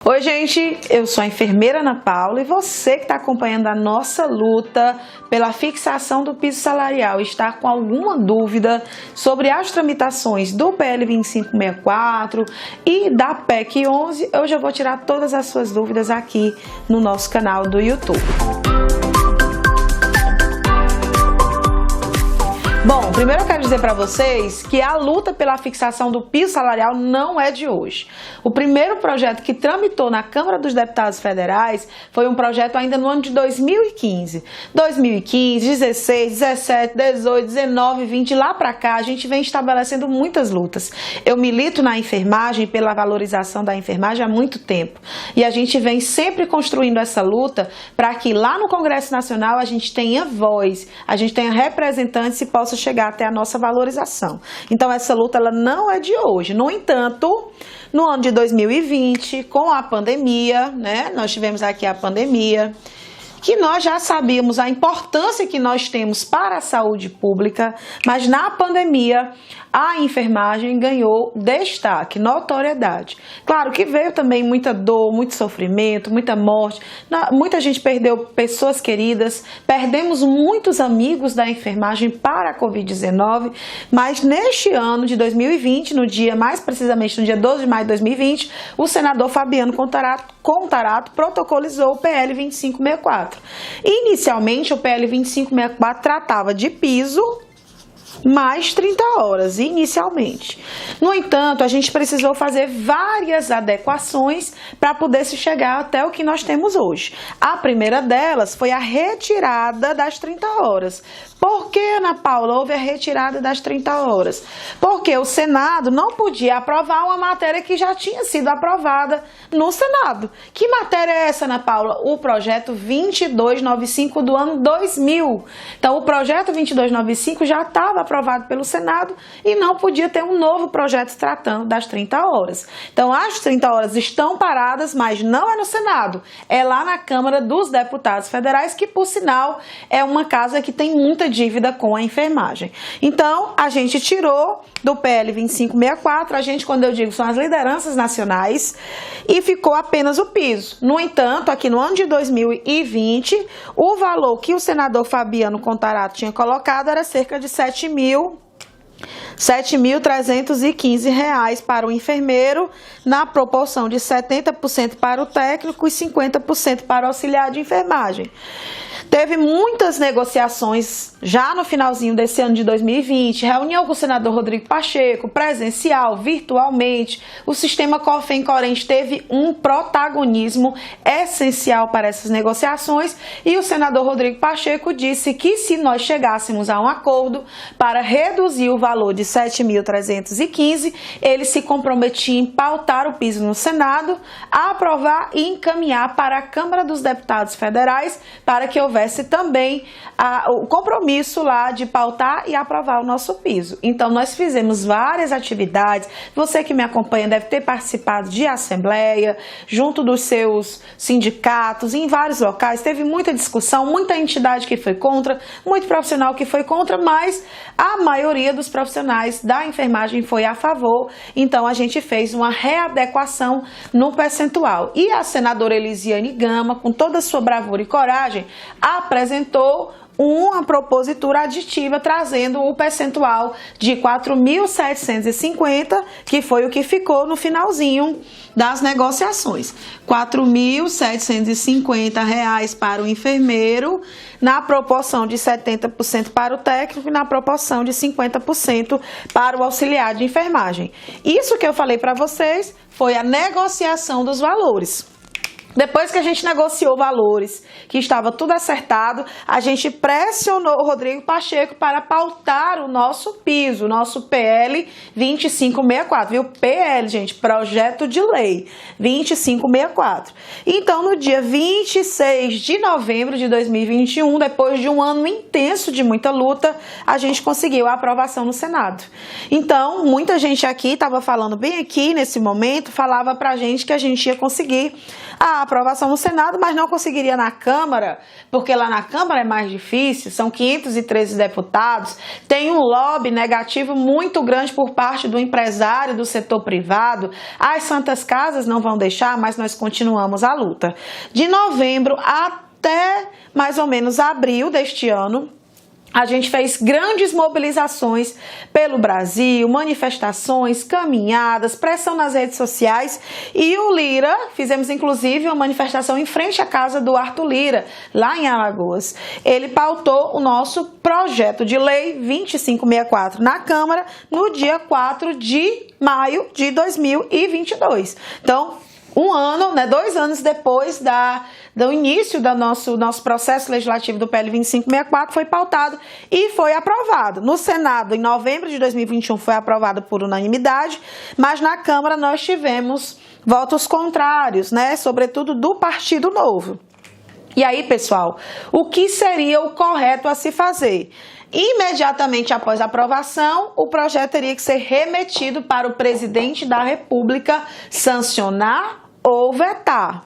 Oi gente, eu sou a enfermeira Ana Paula e você que está acompanhando a nossa luta pela fixação do piso salarial e está com alguma dúvida sobre as tramitações do PL 2564 e da PEC 11, eu já vou tirar todas as suas dúvidas aqui no nosso canal do YouTube. Bom, primeiro eu quero dizer para vocês que a luta pela fixação do piso salarial não é de hoje. O primeiro projeto que tramitou na Câmara dos Deputados Federais foi um projeto ainda no ano de 2015. 2015, 16, 17, 18, 19, 20, lá para cá a gente vem estabelecendo muitas lutas. Eu milito na enfermagem pela valorização da enfermagem há muito tempo. E a gente vem sempre construindo essa luta para que lá no Congresso Nacional a gente tenha voz, a gente tenha representantes e possa chegar até a nossa valorização. Então essa luta ela não é de hoje. No entanto, no ano de 2020, com a pandemia, nós tivemos aqui a pandemia, que nós já sabíamos a importância que nós temos para a saúde pública, mas na pandemia a enfermagem ganhou destaque, notoriedade. Claro que veio também muita dor, muito sofrimento, muita morte, muita gente perdeu pessoas queridas, perdemos muitos amigos da enfermagem para a Covid-19, mas neste ano de 2020, mais precisamente no dia 12 de maio de 2020, o senador Fabiano Contarato protocolizou o PL 2564. Inicialmente, o PL 2564 tratava de piso mais 30 horas, inicialmente. No entanto, a gente precisou fazer várias adequações para poder se chegar até o que nós temos hoje. A primeira delas foi a retirada das 30 horas. Por que, Ana Paula, houve a retirada das 30 horas? Porque o Senado não podia aprovar uma matéria que já tinha sido aprovada no Senado. Que matéria é essa, Ana Paula? O projeto 2295 do ano 2000. Então, o projeto 2295 já estava aprovado pelo Senado e não podia ter um novo projeto tratando das 30 horas. Então, as 30 horas estão paradas, mas não é no Senado, é lá na Câmara dos Deputados Federais, que, por sinal, é uma casa que tem muita dívida com a enfermagem. Então, a gente tirou do PL 2564, a gente, quando eu digo, são as lideranças nacionais, e ficou apenas o piso. No entanto, aqui no ano de 2020, o valor que o senador Fabiano Contarato tinha colocado era cerca de R$ 7.315 para o enfermeiro, na proporção de 70% para o técnico e 50% para o auxiliar de enfermagem. Teve muitas negociações já no finalzinho desse ano de 2020, reunião com o senador Rodrigo Pacheco, presencial, virtualmente. O sistema COFEM-CORENTE teve um protagonismo essencial para essas negociações e o senador Rodrigo Pacheco disse que se nós chegássemos a um acordo para reduzir o valor de 7.315, ele se comprometia em pautar o piso no Senado, aprovar e encaminhar para a Câmara dos Deputados Federais para que houvesse também o compromisso lá de pautar e aprovar o nosso piso. Então, nós fizemos várias atividades. Você que me acompanha deve ter participado de assembleia, junto dos seus sindicatos, em vários locais. Teve muita discussão, muita entidade que foi contra, muito profissional que foi contra, mas a maioria dos profissionais da enfermagem foi a favor. Então, a gente fez uma readequação no percentual. E a senadora Elisiane Gama, com toda a sua bravura e coragem, apresentou uma propositura aditiva trazendo o percentual de 4.750, que foi o que ficou no finalzinho das negociações. R$ 4.750 para o enfermeiro, na proporção de 70% para o técnico e na proporção de 50% para o auxiliar de enfermagem. Isso que eu falei para vocês foi a negociação dos valores. Depois que a gente negociou valores, que estava tudo acertado, a gente pressionou o Rodrigo Pacheco para pautar o nosso piso, o nosso PL 2564, viu? PL, gente, projeto de lei 2564. Então, no dia 26 de novembro de 2021, depois de um ano intenso de muita luta, a gente conseguiu a aprovação no Senado. Então, muita gente aqui estava falando bem aqui nesse momento, falava pra gente que a gente ia conseguir a aprovação no Senado, mas não conseguiria na Câmara, porque lá na Câmara é mais difícil, são 513 deputados, tem um lobby negativo muito grande por parte do empresário, do setor privado. As Santas Casas não vão deixar, mas nós continuamos a luta. De novembro até mais ou menos abril deste ano, a gente fez grandes mobilizações pelo Brasil, manifestações, caminhadas, pressão nas redes sociais, e o Lira, fizemos inclusive uma manifestação em frente à casa do Arthur Lira, lá em Alagoas. Ele pautou o nosso projeto de lei 2564 na Câmara no dia 4 de maio de 2022. Então, 2 anos depois do início do nosso processo legislativo do PL 2564, foi pautado e foi aprovado. No Senado, em novembro de 2021, foi aprovado por unanimidade, mas na Câmara nós tivemos votos contrários, né? Sobretudo do Partido Novo. E aí, pessoal, o que seria o correto a se fazer? Imediatamente após a aprovação, o projeto teria que ser remetido para o presidente da República sancionar ou vetar.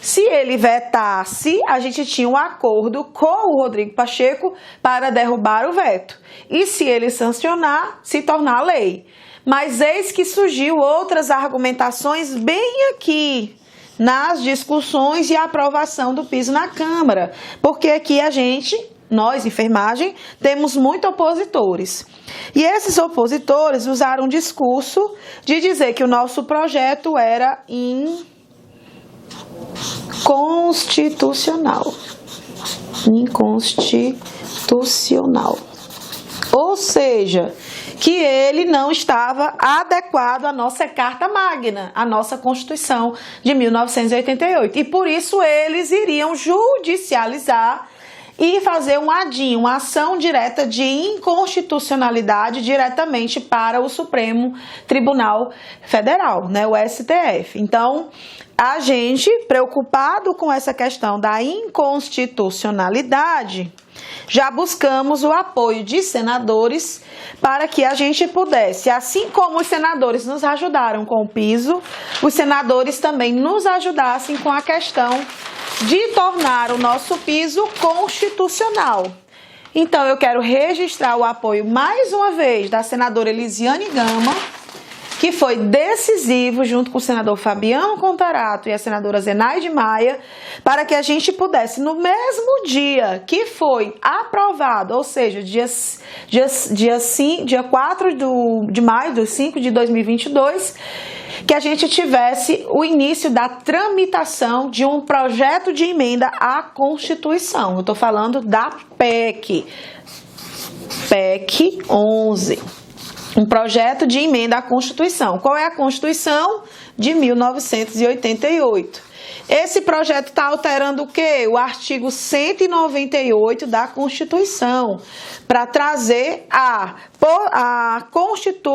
Se ele vetasse, a gente tinha um acordo com o Rodrigo Pacheco para derrubar o veto. E se ele sancionar, se tornar lei. Mas eis que surgiu outras argumentações bem aqui nas discussões e aprovação do piso na Câmara. Porque aqui nós, enfermagem, temos muitos opositores. E esses opositores usaram um discurso de dizer que o nosso projeto era inconstitucional. Ou seja, que ele não estava adequado à nossa Carta Magna, à nossa Constituição de 1988. E por isso eles iriam judicializar e fazer uma ação direta de inconstitucionalidade diretamente para o Supremo Tribunal Federal, né, o STF. Então, a gente, preocupado com essa questão da inconstitucionalidade, já buscamos o apoio de senadores para que a gente pudesse, assim como os senadores nos ajudaram com o piso, os senadores também nos ajudassem com a questão de tornar o nosso piso constitucional. Então, eu quero registrar o apoio mais uma vez da senadora Elisiane Gama, que foi decisivo junto com o senador Fabiano Contarato e a senadora Zenaide Maia, para que a gente pudesse, no mesmo dia que foi aprovado, ou seja, dia 4 de maio de 5 de 2022, que a gente tivesse o início da tramitação de um projeto de emenda à Constituição. Eu estou falando da PEC 11. Um projeto de emenda à Constituição. Qual é a Constituição? De 1988. Esse projeto está alterando o quê? O artigo 198 da Constituição, para trazer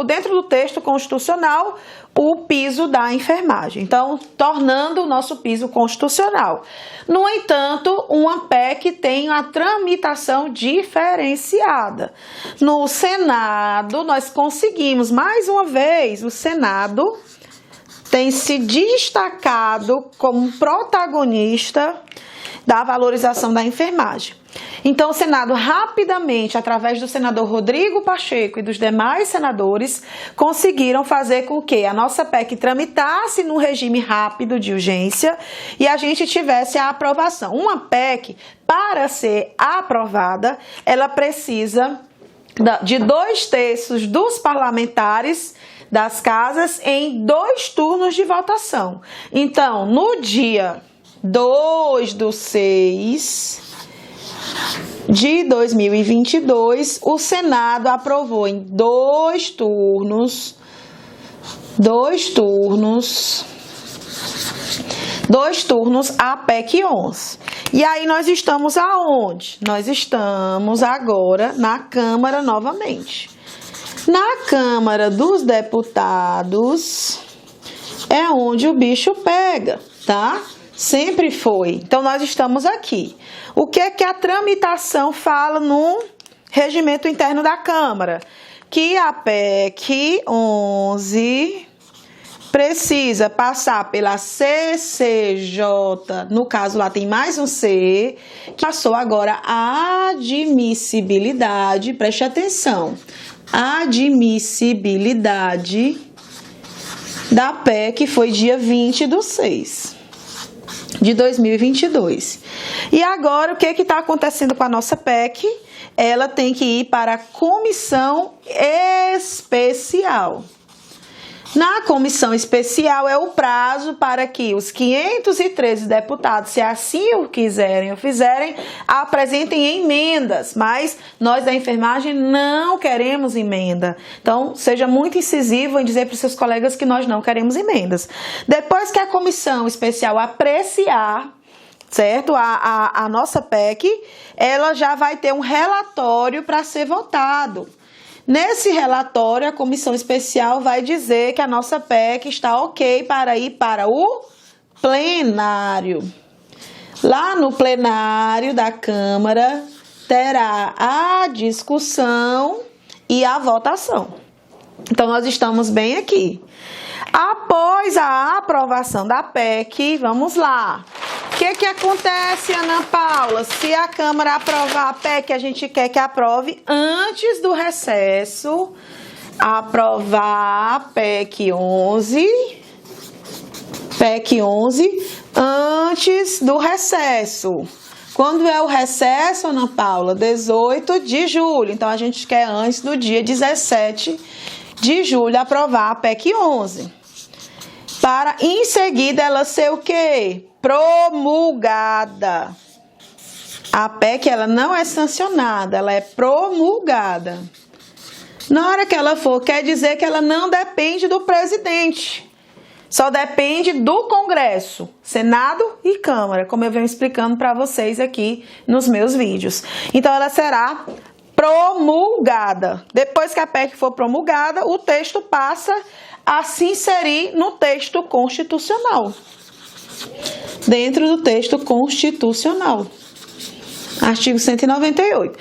dentro do texto constitucional, o piso da enfermagem. Então, tornando o nosso piso constitucional. No entanto, uma PEC tem a tramitação diferenciada. No Senado, nós conseguimos, mais uma vez, o Senado tem se destacado como protagonista da valorização da enfermagem. Então, o Senado rapidamente, através do senador Rodrigo Pacheco e dos demais senadores, conseguiram fazer com que a nossa PEC tramitasse num regime rápido de urgência e a gente tivesse a aprovação. Uma PEC, para ser aprovada, ela precisa de 2/3 dos parlamentares das casas em 2 turnos de votação. Então, no dia 2/6 de 2022, o Senado aprovou em 2 turnos a PEC 11. E aí nós estamos aonde? Nós estamos agora na Câmara novamente. Na Câmara dos Deputados é onde o bicho pega, tá? Sempre foi. Então, nós estamos aqui. O que é que a tramitação fala no regimento interno da Câmara? Que a PEC 11 precisa passar pela CCJ, no caso lá tem mais um C, que passou agora a admissibilidade, preste atenção, admissibilidade da PEC foi dia 20/6 de 2022. E agora o que está acontecendo com a nossa PEC? Ela tem que ir para a comissão especial. Na comissão especial é o prazo para que os 513 deputados, se assim o quiserem ou fizerem, apresentem emendas, mas nós da enfermagem não queremos emenda. Então, seja muito incisivo em dizer para os seus colegas que nós não queremos emendas. Depois que a comissão especial apreciar, certo? A nossa PEC, ela já vai ter um relatório para ser votado. Nesse relatório, a comissão especial vai dizer que a nossa PEC está ok para ir para o plenário. Lá no plenário da Câmara, terá a discussão e a votação. Então, nós estamos bem aqui. Após a aprovação da PEC, vamos lá. O que acontece, Ana Paula? Se a Câmara aprovar a PEC, a gente quer que aprove antes do recesso, aprovar a PEC 11 antes do recesso. Quando é o recesso, Ana Paula? 18 de julho. Então, a gente quer antes do dia 17 de julho aprovar a PEC 11. Para, em seguida, ela ser o quê? Promulgada. A PEC, ela não é sancionada, ela é promulgada. Na hora que ela for, quer dizer que ela não depende do presidente. Só depende do Congresso, Senado e Câmara, como eu venho explicando para vocês aqui nos meus vídeos. Então, ela será promulgada. Depois que a PEC for promulgada, o texto passa a se inserir no texto constitucional. Dentro do texto constitucional. Artigo 198.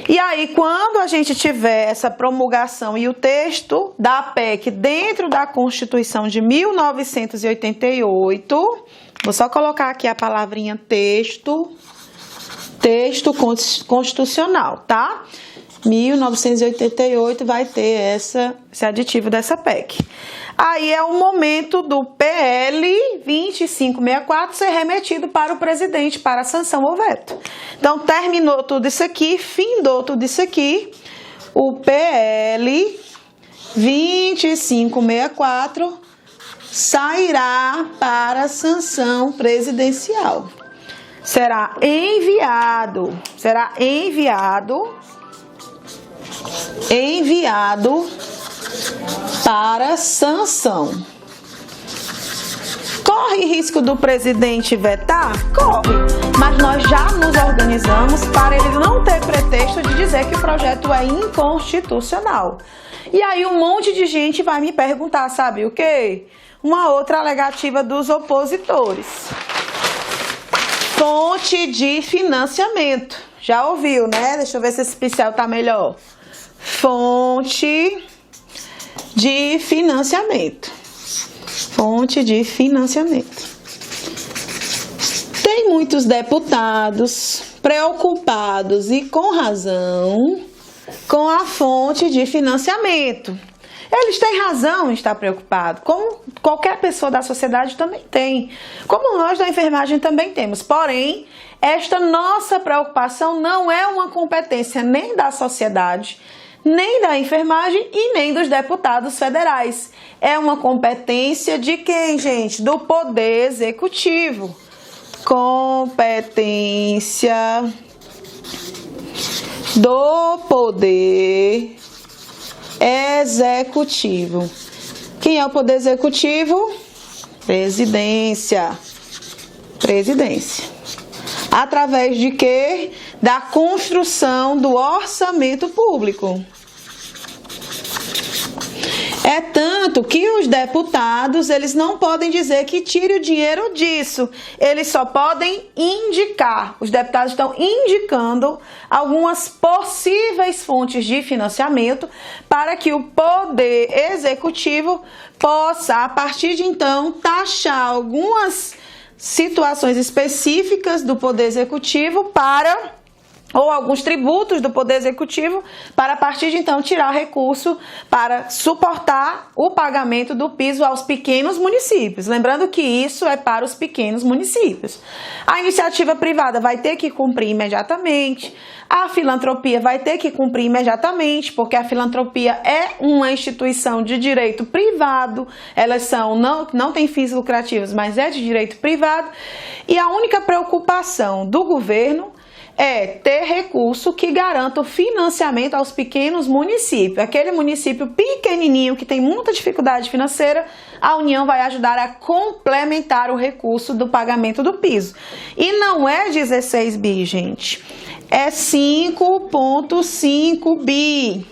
E aí, quando a gente tiver essa promulgação e o texto da PEC dentro da Constituição de 1988, vou só colocar aqui a palavrinha texto constitucional, tá? 1988 vai ter esse aditivo dessa PEC. Aí é o momento do PL 2564 ser remetido para o presidente, para a sanção ou veto. Então, terminou tudo isso aqui, findou tudo isso aqui, o PL 2564 sairá para a sanção presidencial. Será enviado para sanção. Corre risco do presidente vetar? Corre, mas nós já nos organizamos para ele não ter pretexto de dizer que o projeto é inconstitucional. E aí um monte de gente vai me perguntar, sabe o quê? Uma outra alegativa dos opositores. Fonte de financiamento. Já ouviu, né? Deixa eu ver se esse pincel tá melhor. Fonte de financiamento. Fonte de financiamento. Tem muitos deputados preocupados e com razão com a fonte de financiamento. Eles têm razão em estar preocupados, como qualquer pessoa da sociedade também tem, como nós da enfermagem também temos. Porém, esta nossa preocupação não é uma competência nem da sociedade, nem da enfermagem e nem dos deputados federais. É uma competência de quem, gente? Do Poder Executivo. Competência do Poder Executivo. Quem é o Poder Executivo? Presidência. Presidência. Através de quê? Da construção do orçamento público. É tanto que os deputados, eles não podem dizer que tire o dinheiro disso, eles só podem indicar. Os deputados estão indicando algumas possíveis fontes de financiamento para que o Poder Executivo possa, a partir de então, taxar algumas situações específicas do Poder Executivo ou alguns tributos do Poder Executivo para, a partir de então, tirar recurso para suportar o pagamento do piso aos pequenos municípios. Lembrando que isso é para os pequenos municípios. A iniciativa privada vai ter que cumprir imediatamente, a filantropia vai ter que cumprir imediatamente, porque a filantropia é uma instituição de direito privado, elas não têm fins lucrativos, mas é de direito privado, e a única preocupação do governo é ter recurso que garanta o financiamento aos pequenos municípios. Aquele município pequenininho que tem muita dificuldade financeira, a União vai ajudar a complementar o recurso do pagamento do piso. E não é 16 bi, gente. É 5,5 bi.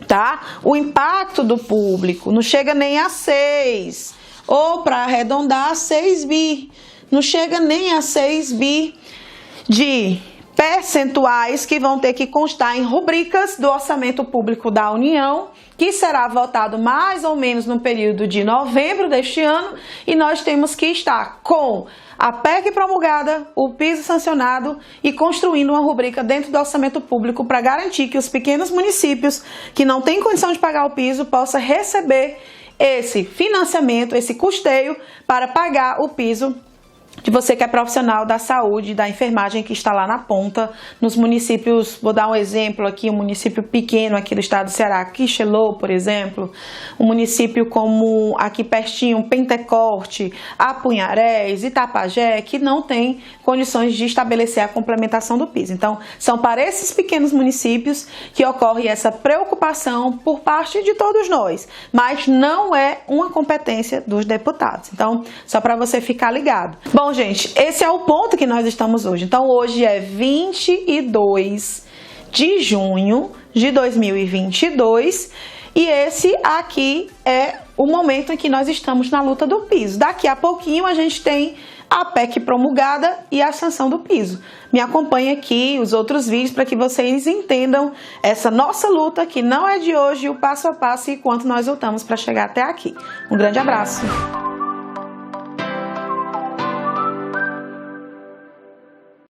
Tá? O impacto do público não chega nem a 6. Ou, para arredondar, 6 bi. Não chega nem a 6 bi de percentuais que vão ter que constar em rubricas do orçamento público da União, que será votado mais ou menos no período de novembro deste ano, e nós temos que estar com a PEC promulgada, o piso sancionado e construindo uma rubrica dentro do orçamento público para garantir que os pequenos municípios que não têm condição de pagar o piso possam receber esse financiamento, esse custeio para pagar o piso de você que é profissional da saúde, da enfermagem, que está lá na ponta, nos municípios, vou dar um exemplo aqui, um município pequeno aqui do estado do Ceará, Quixelô, por exemplo, um município como aqui pertinho, Pentecorte, Apunharés, Itapajé, que não tem condições de estabelecer a complementação do piso. Então, são para esses pequenos municípios que ocorre essa preocupação por parte de todos nós, mas não é uma competência dos deputados. Então, só para você ficar ligado. Bom, gente, esse é o ponto que nós estamos hoje. Então, hoje é 22 de junho de 2022 e esse aqui é o momento em que nós estamos na luta do piso. Daqui a pouquinho a gente tem a PEC promulgada e a sanção do piso. Me acompanhe aqui os outros vídeos para que vocês entendam essa nossa luta, que não é de hoje, o passo a passo e quanto nós lutamos para chegar até aqui. Um grande abraço!